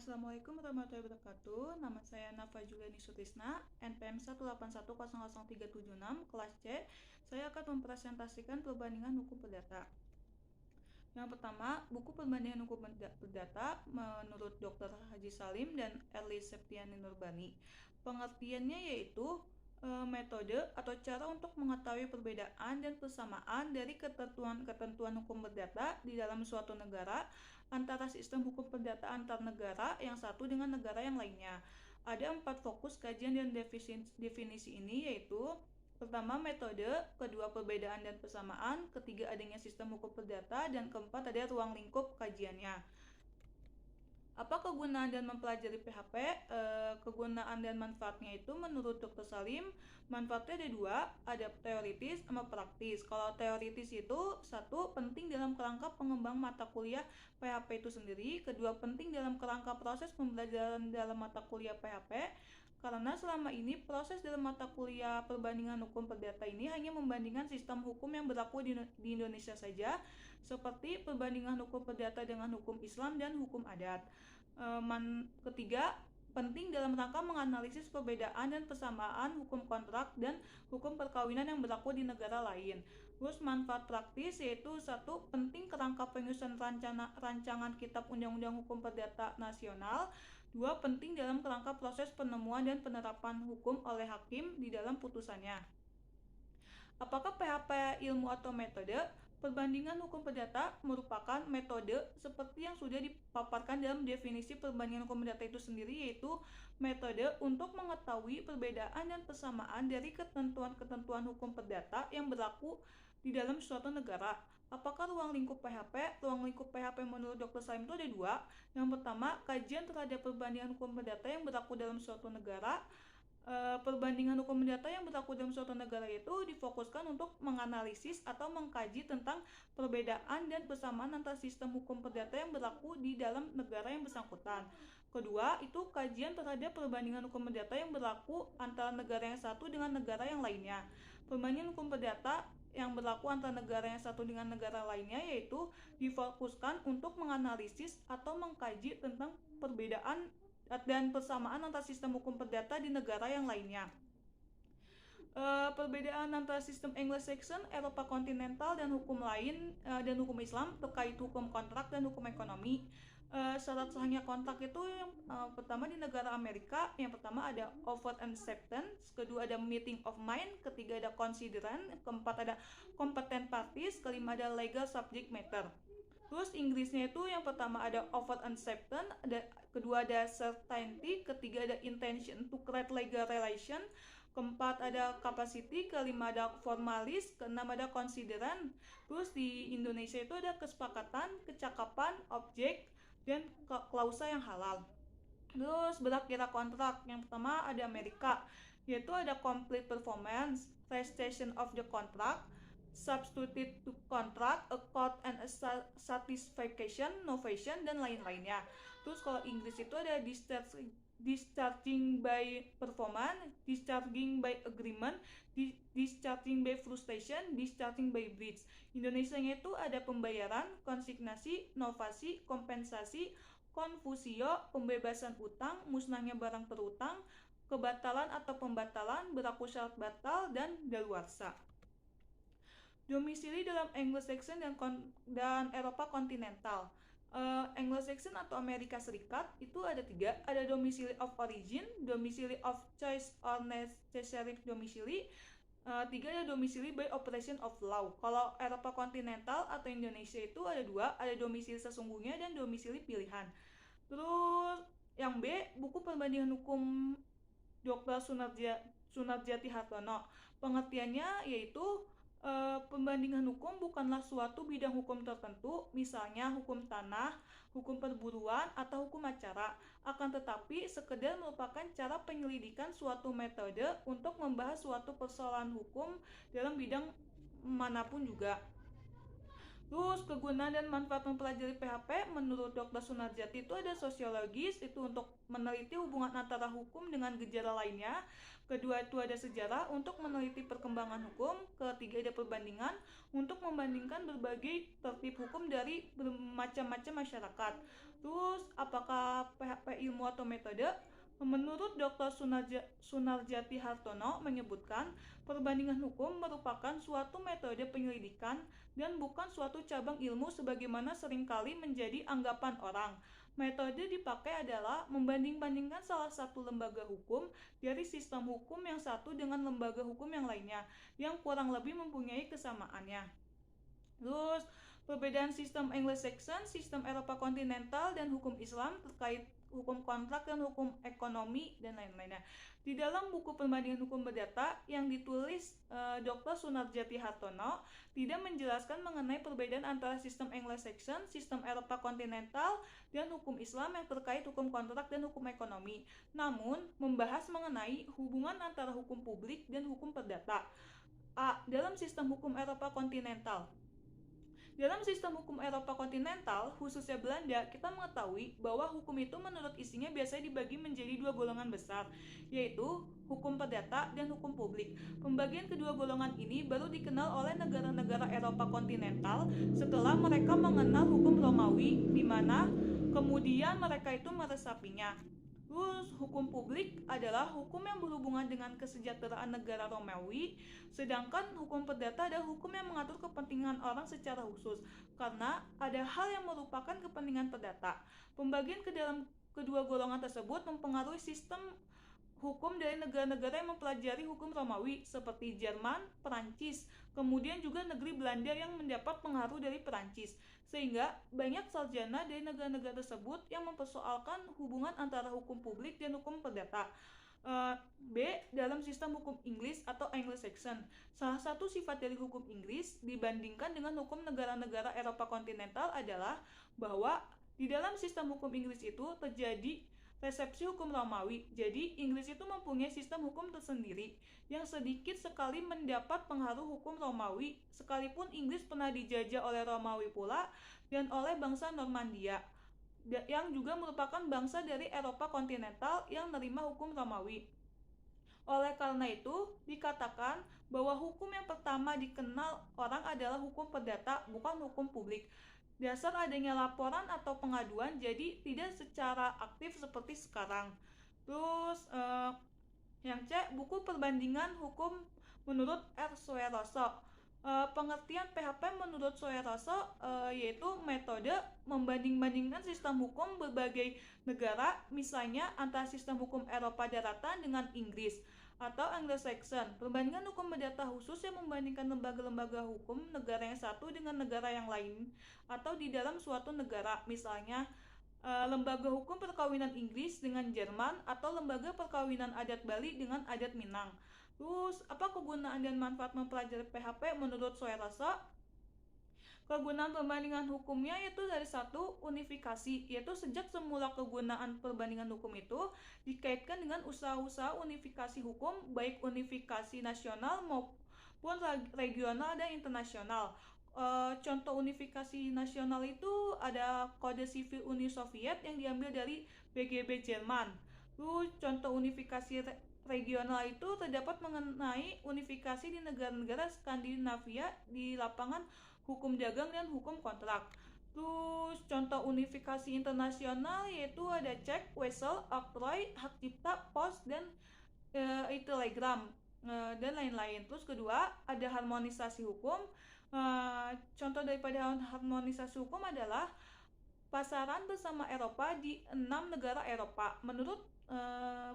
Assalamualaikum warahmatullahi wabarakatuh. Nama saya Nafa Juliani Sutisna, NPM 181000376, kelas C. Saya akan mempresentasikan perbandingan hukum perdata. Yang pertama, buku perbandingan hukum perdata menurut Dr. Haji Salim dan Erli Septiani Nurbani. Pengertiannya yaitu metode atau cara untuk mengetahui perbedaan dan persamaan dari ketentuan hukum perdata di dalam suatu negara antara sistem hukum perdata antar negara yang satu dengan negara yang lainnya. Ada 4 fokus kajian dan definisi ini, yaitu pertama metode, kedua perbedaan dan persamaan, ketiga adanya sistem hukum perdata, dan keempat ada ruang lingkup kajiannya. Apa kegunaan dan mempelajari PHP? Kegunaan dan manfaatnya itu menurut Dr. Salim, manfaatnya ada dua, ada teoritis sama praktis. Kalau teoritis itu satu, penting dalam kerangka pengembang mata kuliah PHP itu sendiri. Kedua, penting dalam kerangka proses pembelajaran dalam mata kuliah PHP. Karena selama ini proses dalam mata kuliah perbandingan hukum perdata ini hanya membandingkan sistem hukum yang berlaku di Indonesia saja, seperti perbandingan hukum perdata dengan hukum Islam dan hukum adat. Ketiga, penting dalam rangka menganalisis perbedaan dan persamaan hukum kontrak dan hukum perkawinan yang berlaku di negara lain. Terus manfaat praktis yaitu satu, penting kerangka penyusunan rancangan kitab undang-undang hukum perdata nasional. Dua, penting dalam kerangka proses penemuan dan penerapan hukum oleh hakim di dalam putusannya. Apakah PHP ilmu atau metode? Perbandingan hukum perdata merupakan metode seperti yang sudah dipaparkan dalam definisi perbandingan hukum perdata itu sendiri, yaitu metode untuk mengetahui perbedaan dan persamaan dari ketentuan-ketentuan hukum perdata yang berlaku di dalam suatu negara. Apakah ruang lingkup PHP? Ruang lingkup PHP menurut Dr. Salim itu ada dua. Yang pertama, kajian terhadap perbandingan hukum perdata yang berlaku dalam suatu negara. Perbandingan hukum perdata yang berlaku dalam suatu negara itu difokuskan untuk menganalisis atau mengkaji tentang perbedaan dan persamaan antara sistem hukum perdata yang berlaku di dalam negara yang bersangkutan. Kedua, itu kajian terhadap perbandingan hukum perdata yang berlaku antara negara yang satu dengan negara yang lainnya. Perbandingan hukum perdata yang berlaku antara negara yang satu dengan negara lainnya yaitu difokuskan untuk menganalisis atau mengkaji tentang perbedaan dan persamaan antara sistem hukum perdata di negara yang lainnya. Perbedaan antara sistem Anglo-Saxon, Eropa kontinental, dan hukum lain dan hukum Islam terkait hukum kontrak dan hukum ekonomi. Syarat sahnya kontrak itu yang pertama di negara Amerika, yang pertama ada offer and acceptance, kedua ada meeting of mind, ketiga ada considerant, keempat ada competent parties, kelima ada legal subject matter. Terus Inggrisnya itu yang pertama ada offer and acceptance, kedua ada certainty, ketiga ada intention to create legal relation, keempat ada capacity, kelima ada formalis, keenam ada considerant. Terus di Indonesia itu ada kesepakatan, kecakapan, objek, dan klausa yang halal. Terus berak-kira kontrak, yang pertama ada Amerika, yaitu ada complete performance, restation of the contract, substitute to contract, accord and satisfaction, novation, dan lain-lainnya. Terus kalau Inggris itu ada discharging by performance, discharging by agreement, discharging by frustration, discharging by breach. Indonesianya itu ada pembayaran, konsignasi, novasi, kompensasi, konfusio, pembebasan utang, musnahnya barang terutang, kebatalan atau pembatalan, berlaku syarat batal, dan daluarsa. Domisili dalam Anglo-Saxon dan Eropa kontinental. Anglo-Saxon atau Amerika Serikat itu ada tiga, ada domisili of origin, domisili of choice or necessary domisili, tiga ada domisili by operation of law. Kalau Eropa kontinental atau Indonesia itu ada dua, ada domisili sesungguhnya dan domisili pilihan. Terus yang B, buku perbandingan hukum Dr. Sunarjati Hartono. Pengertiannya yaitu pembandingan hukum bukanlah suatu bidang hukum tertentu, misalnya hukum tanah, hukum perburuan, atau hukum acara, akan tetapi sekedar merupakan cara penyelidikan suatu metode untuk membahas suatu persoalan hukum dalam bidang manapun juga. Terus kegunaan dan manfaat mempelajari PHP menurut Dr. Sunarjati itu ada sosiologis, itu untuk meneliti hubungan antara hukum dengan gejala lainnya. Kedua itu ada sejarah untuk meneliti perkembangan hukum. Ketiga ada perbandingan untuk membandingkan berbagai tertib hukum dari bermacam-macam masyarakat. Terus apakah PHP ilmu atau metode, menurut Dr. Sunarjati Hartono menyebutkan, perbandingan hukum merupakan suatu metode penyelidikan dan bukan suatu cabang ilmu sebagaimana seringkali menjadi anggapan orang. Metode dipakai adalah membanding-bandingkan salah satu lembaga hukum dari sistem hukum yang satu dengan lembaga hukum yang lainnya, yang kurang lebih mempunyai kesamaannya. Terus, perbedaan sistem Anglo-Saxon, sistem Eropa kontinental, dan hukum Islam terkait hukum kontrak dan hukum ekonomi, dan lain-lainnya. Di dalam buku Perbandingan Hukum Perdata yang ditulis Dr. Sunarjati Hartono, tidak menjelaskan mengenai perbedaan antara sistem Anglo-Saxon, sistem Eropa kontinental, dan hukum Islam yang terkait hukum kontrak dan hukum ekonomi. Namun, membahas mengenai hubungan antara hukum publik dan hukum perdata. A. Dalam sistem hukum Eropa kontinental. Dalam sistem hukum Eropa kontinental, khususnya Belanda, kita mengetahui bahwa hukum itu menurut isinya biasanya dibagi menjadi dua golongan besar, yaitu hukum perdata dan hukum publik. Pembagian kedua golongan ini baru dikenal oleh negara-negara Eropa kontinental setelah mereka mengenal hukum Romawi, di mana kemudian mereka itu meresapinya. Terus, hukum publik adalah hukum yang berhubungan dengan kesejahteraan negara Romawi, sedangkan hukum perdata adalah hukum yang mengatur kepentingan orang secara khusus, karena ada hal yang merupakan kepentingan perdata. Pembagian ke dalam kedua golongan tersebut mempengaruhi sistem hukum dari negara-negara yang mempelajari hukum Romawi, seperti Jerman, Perancis, kemudian juga negeri Belanda yang mendapat pengaruh dari Perancis. Sehingga banyak sarjana dari negara-negara tersebut yang mempersoalkan hubungan antara hukum publik dan hukum perdata. B. Dalam sistem hukum Inggris atau Anglo-Saxon. Salah satu sifat dari hukum Inggris dibandingkan dengan hukum negara-negara Eropa kontinental adalah bahwa di dalam sistem hukum Inggris itu terjadi resepsi hukum Romawi. Jadi, Inggris itu mempunyai sistem hukum tersendiri yang sedikit sekali mendapat pengaruh hukum Romawi, sekalipun Inggris pernah dijajah oleh Romawi pula dan oleh bangsa Normandia, yang juga merupakan bangsa dari Eropa kontinental yang menerima hukum Romawi. Oleh karena itu, dikatakan bahwa hukum yang pertama dikenal orang adalah hukum perdata, bukan hukum publik. Dasar adanya laporan atau pengaduan, jadi tidak secara aktif seperti sekarang. Terus yang C, buku perbandingan hukum menurut R. Soeroso. Pengertian PHP menurut Soeroso yaitu metode membanding-bandingkan sistem hukum berbagai negara, misalnya antara sistem hukum Eropa daratan dengan Inggris atau Anglo-Saxon. Perbandingan hukum perdata khusus yang membandingkan lembaga-lembaga hukum negara yang satu dengan negara yang lain atau di dalam suatu negara, misalnya lembaga hukum perkawinan Inggris dengan Jerman atau lembaga perkawinan adat Bali dengan adat Minang. Terus, apa kegunaan dan manfaat mempelajari PHP menurut Soeroso? Kegunaan perbandingan hukumnya yaitu dari satu, unifikasi, yaitu sejak semula kegunaan perbandingan hukum itu dikaitkan dengan usaha-usaha unifikasi hukum, baik unifikasi nasional maupun regional dan internasional. Contoh unifikasi nasional itu ada Kode Sivil Uni Soviet yang diambil dari BGB Jerman. Terus contoh unifikasi regional itu terdapat mengenai unifikasi di negara-negara Skandinavia di lapangan hukum dagang dan hukum kontrak. Terus contoh unifikasi internasional yaitu ada cek, wesel, oktroy, hak cipta, pos, dan telegram dan lain-lain. Terus kedua ada harmonisasi hukum. Contoh daripada harmonisasi hukum adalah pasaran bersama Eropa di 6 negara Eropa. Menurut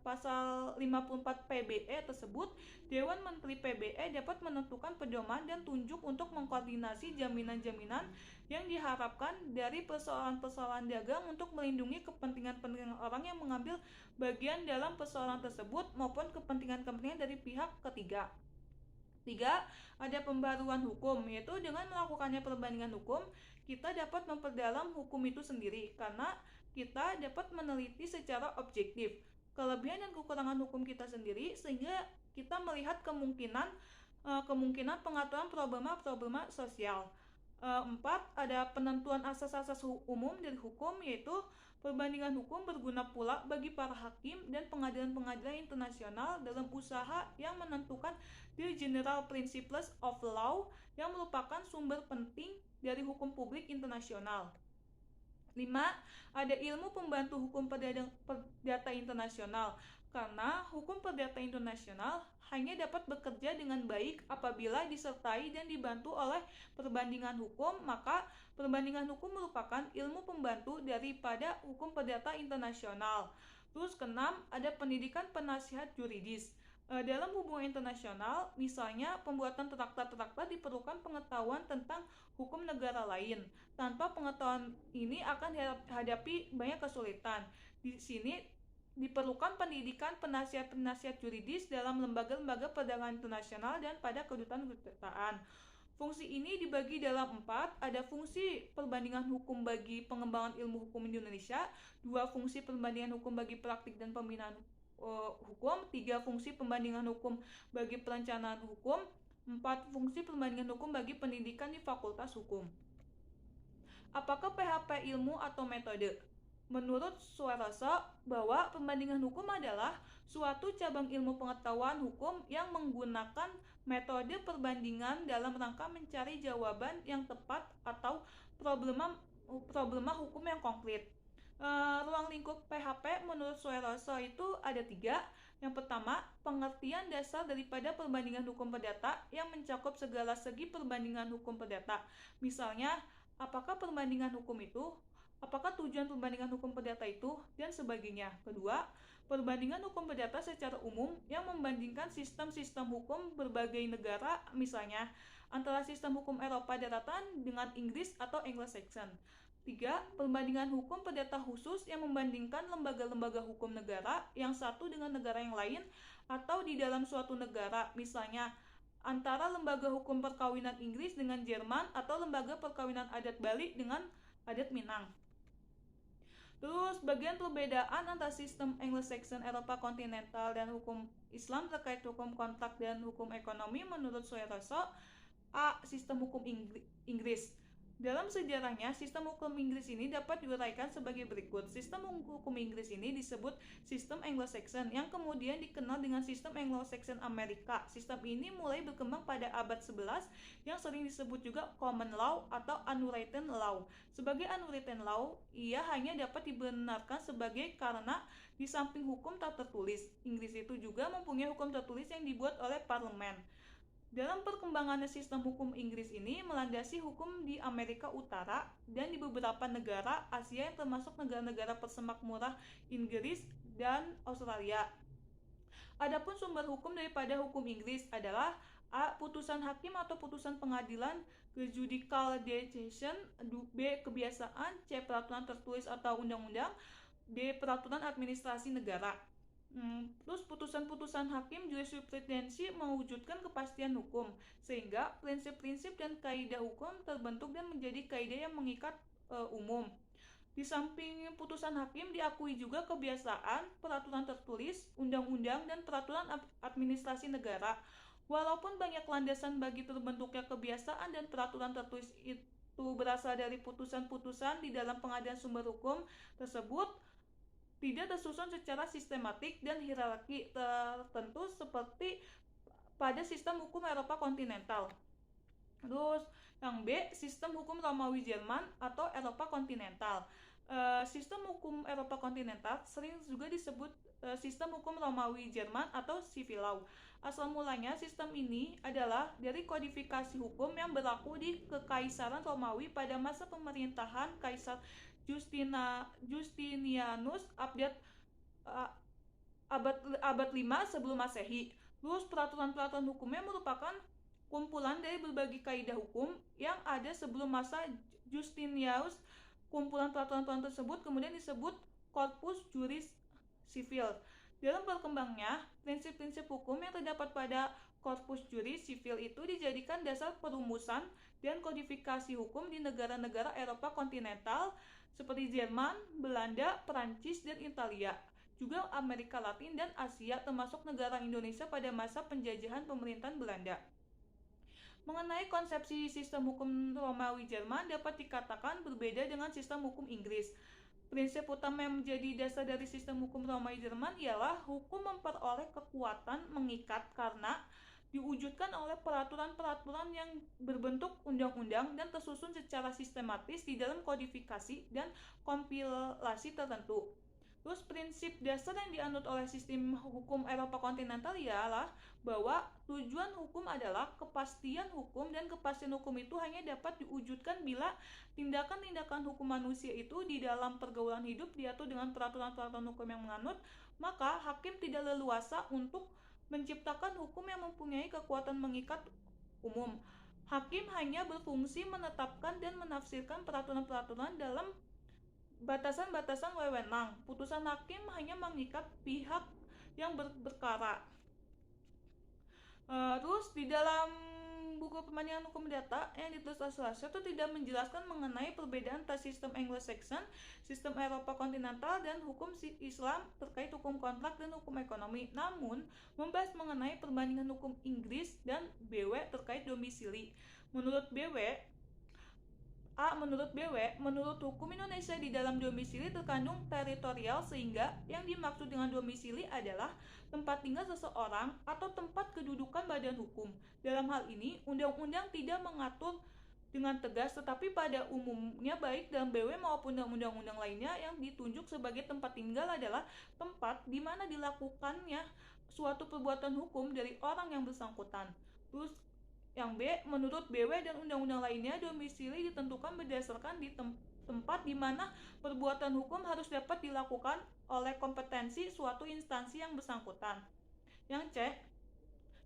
pasal 54 PBE tersebut, Dewan Menteri PBE dapat menentukan pedoman dan tunjuk untuk mengkoordinasi jaminan-jaminan yang diharapkan dari persoalan-persoalan dagang untuk melindungi kepentingan-kepentingan orang yang mengambil bagian dalam persoalan tersebut maupun kepentingan-kepentingan dari pihak ketiga. 3. Ada pembaruan hukum, yaitu dengan melakukannya perbandingan hukum, kita dapat memperdalam hukum itu sendiri, karena kita dapat meneliti secara objektif kelebihan dan kekurangan hukum kita sendiri, sehingga kita melihat kemungkinan pengaturan problema-problema sosial. 4. Ada penentuan asas-asas umum dari hukum, yaitu perbandingan hukum berguna pula bagi para hakim dan pengadilan-pengadilan internasional dalam usaha yang menentukan the general principles of law yang merupakan sumber penting dari hukum publik internasional. 5. Ada ilmu pembantu hukum perdata internasional. Karena hukum perdata internasional hanya dapat bekerja dengan baik apabila disertai dan dibantu oleh perbandingan hukum, maka perbandingan hukum merupakan ilmu pembantu daripada hukum perdata internasional. Terus keenam, ada pendidikan penasihat juridis. Dalam hubungan internasional, misalnya pembuatan traktat-traktat diperlukan pengetahuan tentang hukum negara lain. Tanpa pengetahuan ini akan dihadapi banyak kesulitan. Di sini diperlukan pendidikan penasihat-penasihat juridis dalam lembaga-lembaga perdagangan internasional dan pada kedutaan-kedutaan. Fungsi ini dibagi dalam 4, ada fungsi perbandingan hukum bagi pengembangan ilmu hukum di Indonesia, 2 fungsi perbandingan hukum bagi praktik dan pembinaan hukum, 3 fungsi pembandingan hukum bagi perencanaan hukum, 4 fungsi perbandingan hukum bagi pendidikan di fakultas hukum. Apakah PHP ilmu atau metode? Menurut Suarso, bahwa pembandingan hukum adalah suatu cabang ilmu pengetahuan hukum yang menggunakan metode perbandingan dalam rangka mencari jawaban yang tepat atau problema hukum yang konkret. Ruang lingkup PHP menurut Suarso itu ada 3. Yang pertama, pengertian dasar daripada perbandingan hukum perdata yang mencakup segala segi perbandingan hukum perdata. Misalnya, apakah perbandingan hukum itu, apakah tujuan perbandingan hukum perdata itu, dan sebagainya. Kedua, perbandingan hukum perdata secara umum yang membandingkan sistem-sistem hukum berbagai negara, misalnya antara sistem hukum Eropa daratan dengan Inggris atau Anglo-Saxon. 3. Perbandingan hukum perdata khusus yang membandingkan lembaga-lembaga hukum negara yang satu dengan negara yang lain atau di dalam suatu negara, misalnya antara lembaga hukum perkawinan Inggris dengan Jerman atau lembaga perkawinan adat Bali dengan adat Minang. Terus bagian perbedaan antara sistem Anglo-Saxon Eropa kontinental dan hukum Islam terkait hukum kontrak dan hukum ekonomi menurut Suarso. A. Sistem hukum Inggris. Dalam sejarahnya, sistem hukum Inggris ini dapat diuraikan sebagai berikut. Sistem hukum Inggris ini disebut sistem Anglo-Saxon, yang kemudian dikenal dengan sistem Anglo-Saxon Amerika. Sistem ini mulai berkembang pada abad 11, yang sering disebut juga common law atau unwritten law. Sebagai unwritten law, ia hanya dapat dibenarkan sebagai karena di samping hukum tak tertulis, Inggris itu juga mempunyai hukum tertulis yang dibuat oleh parlemen. Dalam perkembangannya sistem hukum Inggris ini melandasi hukum di Amerika Utara dan di beberapa negara Asia yang termasuk negara-negara persemakmuran Inggris dan Australia. Adapun sumber hukum daripada hukum Inggris adalah A. Putusan hakim atau putusan pengadilan, judicial decision, B. Kebiasaan, C. Peraturan tertulis atau undang-undang, D. Peraturan administrasi negara. Terus putusan-putusan hakim jurisprudensi mewujudkan kepastian hukum, sehingga prinsip-prinsip dan kaidah hukum terbentuk dan menjadi kaidah yang mengikat umum. Di samping putusan hakim diakui juga kebiasaan, peraturan tertulis, undang-undang, dan peraturan administrasi negara. Walaupun banyak landasan bagi terbentuknya kebiasaan dan peraturan tertulis itu berasal dari putusan-putusan di dalam pengadilan sumber hukum tersebut, tidak tersusun secara sistematik dan hierarki tertentu seperti pada sistem hukum Eropa kontinental. Terus yang B, sistem hukum Romawi Jerman atau Eropa kontinental. Sistem hukum Eropa kontinental sering juga disebut sistem hukum Romawi Jerman atau civil law. Asal mulanya sistem ini adalah dari kodifikasi hukum yang berlaku di Kekaisaran Romawi pada masa pemerintahan Kaisar Justinianus abad 5 sebelum Masehi. Terus peraturan-peraturan hukumnya merupakan kumpulan dari berbagai kaidah hukum yang ada sebelum masa Justinianus. Kumpulan peraturan-peraturan tersebut kemudian disebut Corpus Juris Civil. Dalam berkembangnya, prinsip-prinsip hukum yang terdapat pada Corpus Juris Civil itu dijadikan dasar perumusan dan kodifikasi hukum di negara-negara Eropa kontinental seperti Jerman, Belanda, Perancis, dan Italia. Juga Amerika Latin dan Asia, termasuk negara Indonesia pada masa penjajahan pemerintahan Belanda. Mengenai konsepsi sistem hukum Romawi Jerman dapat dikatakan berbeda dengan sistem hukum Inggris. Prinsip utama yang menjadi dasar dari sistem hukum Romawi Jerman ialah hukum memperoleh kekuatan mengikat karena diwujudkan oleh peraturan-peraturan yang berbentuk undang-undang dan tersusun secara sistematis di dalam kodifikasi dan kompilasi tertentu. Terus prinsip dasar yang dianut oleh sistem hukum Eropa kontinental ialah bahwa tujuan hukum adalah kepastian hukum, dan kepastian hukum itu hanya dapat diwujudkan bila tindakan-tindakan hukum manusia itu di dalam pergaulan hidup diatur dengan peraturan-peraturan hukum yang menganut, maka hakim tidak leluasa untuk menciptakan hukum yang mempunyai kekuatan mengikat umum. Hakim hanya berfungsi menetapkan dan menafsirkan peraturan-peraturan dalam batasan-batasan wewenang. Putusan hakim hanya mengikat pihak yang berperkara. Terus di dalam buku perbandingan hukum data yang ditulis Australia itu tidak menjelaskan mengenai perbedaan antara sistem Anglo-Saxon, sistem Eropa kontinental, dan hukum Islam terkait hukum kontrak dan hukum ekonomi. Namun, membahas mengenai perbandingan hukum Inggris dan BW terkait domisili. Menurut hukum Indonesia di dalam domisili terkandung teritorial, sehingga yang dimaksud dengan domisili adalah tempat tinggal seseorang atau tempat kedudukan badan hukum. Dalam hal ini, undang-undang tidak mengatur dengan tegas, tetapi pada umumnya baik dalam BW maupun dalam undang-undang lainnya, yang ditunjuk sebagai tempat tinggal adalah tempat di mana dilakukannya suatu perbuatan hukum dari orang yang bersangkutan. Terus yang B, menurut BW dan undang-undang lainnya, domisili ditentukan berdasarkan di tempat di mana perbuatan hukum harus dapat dilakukan oleh kompetensi suatu instansi yang bersangkutan. Yang C,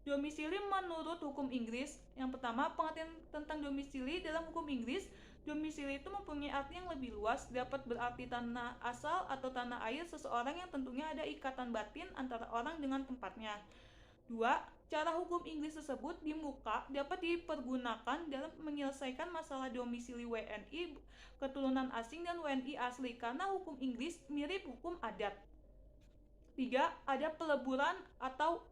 domisili menurut hukum Inggris. Yang pertama, pengertian tentang domisili dalam hukum Inggris. Domisili itu mempunyai arti yang lebih luas, dapat berarti tanah asal atau tanah air seseorang yang tentunya ada ikatan batin antara orang dengan tempatnya. 2. Cara hukum Inggris tersebut di muka dapat dipergunakan dalam menyelesaikan masalah domisili WNI keturunan asing dan WNI asli, karena hukum Inggris mirip hukum adat. 3. Ada peleburan atau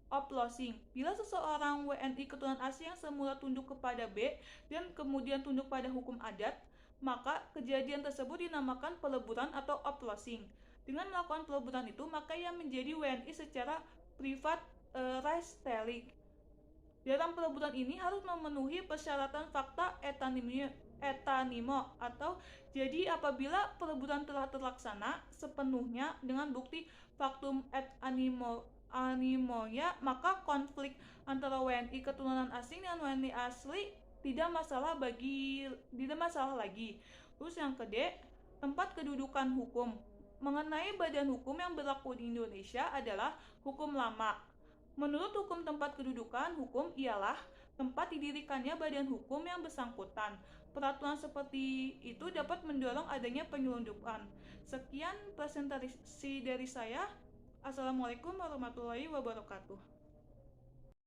opplosing. Bila seseorang WNI keturunan asing yang semula tunduk kepada B dan kemudian tunduk pada hukum adat, maka kejadian tersebut dinamakan peleburan atau opplosing. Dengan melakukan peleburan itu, maka ia menjadi WNI secara privat restelling. Dalam peleburan ini harus memenuhi persyaratan fakta etanimo atau jadi apabila peleburan telah terlaksana sepenuhnya dengan bukti factum et animonya, maka konflik antara WNI keturunan asing dan WNI asli tidak masalah lagi. Terus yang kedua, tempat kedudukan hukum. Mengenai badan hukum yang berlaku di Indonesia adalah hukum lama. Menurut hukum tempat kedudukan hukum ialah tempat didirikannya badan hukum yang bersangkutan. Peraturan seperti itu dapat mendorong adanya penyelundupan. Sekian presentasi dari saya. Assalamualaikum warahmatullahi wabarakatuh.